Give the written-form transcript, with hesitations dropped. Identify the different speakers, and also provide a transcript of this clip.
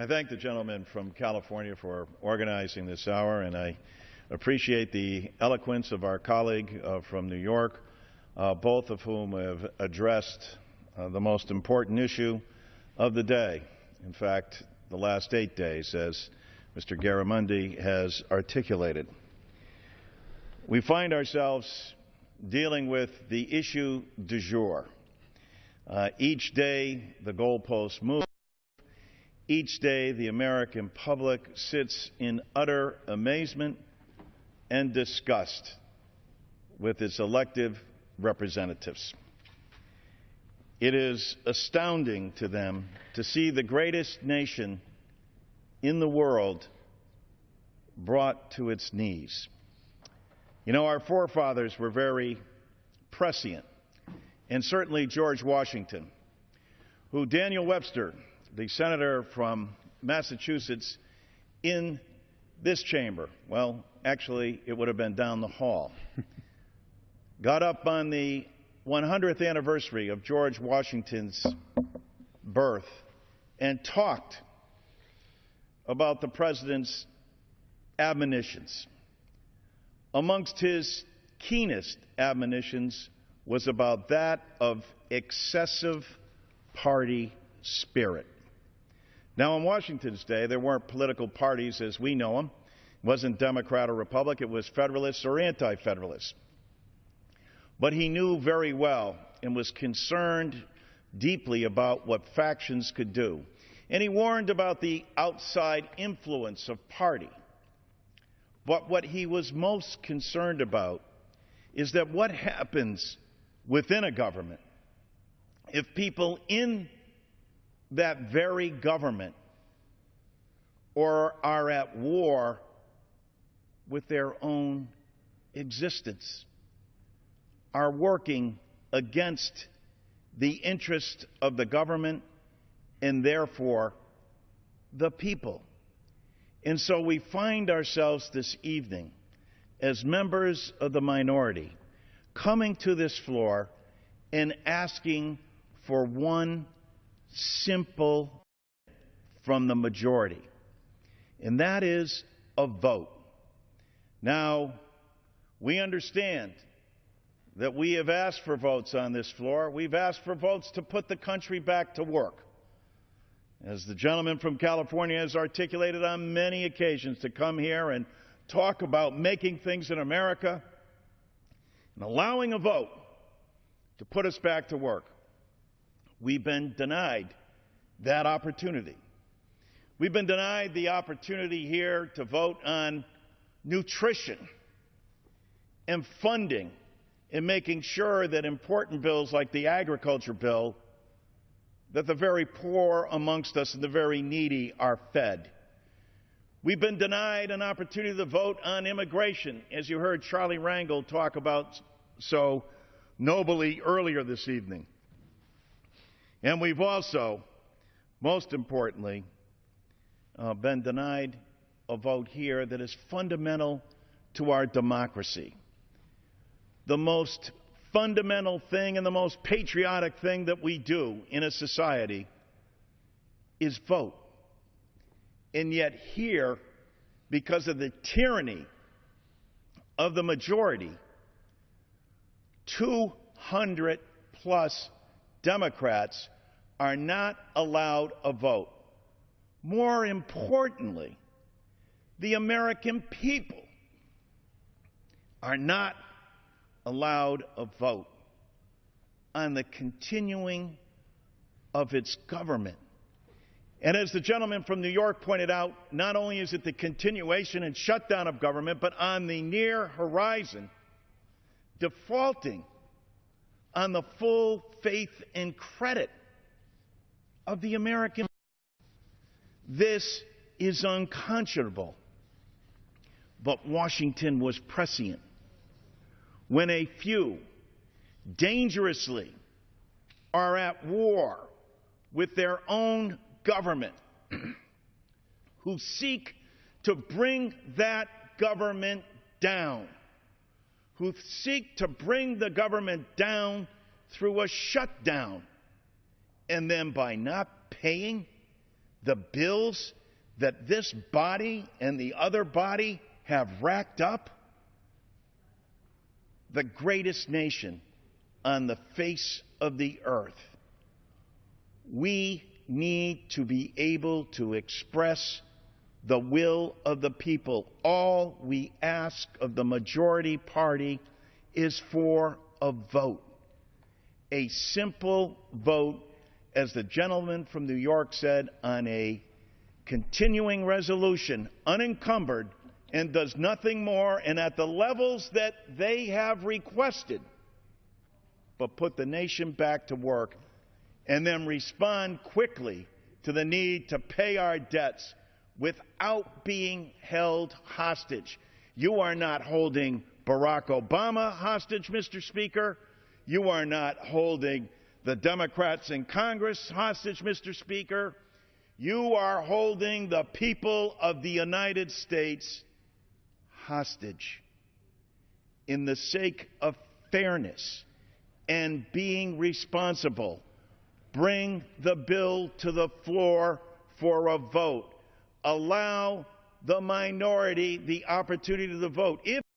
Speaker 1: I thank the gentleman from California for organizing this hour, and I appreciate the eloquence of our colleague from New York, both of whom have addressed the most important issue of the day. In fact, the last 8 days, as Mr. Garamendi has articulated. We find ourselves dealing with the issue du jour. Each day, the goalposts move. Each day, the American public sits in utter amazement and disgust with its elected representatives. It is astounding to them to see the greatest nation in the world brought to its knees. You know, our forefathers were very prescient, and certainly George Washington, who Daniel Webster, the senator from Massachusetts in this chamber, well, actually, it would have been down the hall, got up on the 100th anniversary of George Washington's birth and talked about the president's admonitions. Amongst his keenest admonitions was about that of excessive party spirit. Now, on Washington's day, there weren't political parties as we know them. It wasn't Democrat or Republican. It was Federalists or Anti-Federalists. But he knew very well and was concerned deeply about what factions could do. And he warned about the outside influence of party. But what he was most concerned about is that what happens within a government if people in that very government or are at war with their own existence, are working against the interest of the government and therefore the people. And so we find ourselves this evening as members of the minority coming to this floor and asking for one simple from the majority, and that is a vote. Now, we understand that we have asked for votes on this floor. We've asked for votes to put the country back to work. As the gentleman from California has articulated on many occasions, to come here and talk about making things in America and allowing a vote to put us back to work. We've been denied that opportunity. We've been denied the opportunity here to vote on nutrition and funding and making sure that important bills like the agriculture bill, that the very poor amongst us and the very needy are fed. We've been denied an opportunity to vote on immigration, as you heard Charlie Rangel talk about so nobly earlier this evening. And we've also, most importantly, been denied a vote here that is fundamental to our democracy. The most fundamental thing and the most patriotic thing that we do in a society is vote. And yet here, because of the tyranny of the majority, 200 plus Democrats are not allowed a vote. More importantly, the American people are not allowed a vote on the continuing of its government. And as the gentleman from New York pointed out, not only is it the continuation and shutdown of government, but on the near horizon, defaulting on the full faith and credit of the American people. This is unconscionable. But Washington was prescient. When a few dangerously are at war with their own government, who seek to bring that government down, who seek to bring the government down through a shutdown, and then by not paying the bills that this body and the other body have racked up? The greatest nation on the face of the earth. We need to be able to express the will of the people. All we ask of the majority party is for a vote. A simple vote, as the gentleman from New York said, on a continuing resolution, unencumbered, and does nothing more, and at the levels that they have requested, but put the nation back to work, and then respond quickly to the need to pay our debts without being held hostage. You are not holding Barack Obama hostage, Mr. Speaker. You are not holding the Democrats in Congress hostage, Mr. Speaker. You are holding the people of the United States hostage. In the sake of fairness and being responsible, bring the bill to the floor for a vote. Allow the minority the opportunity to vote. If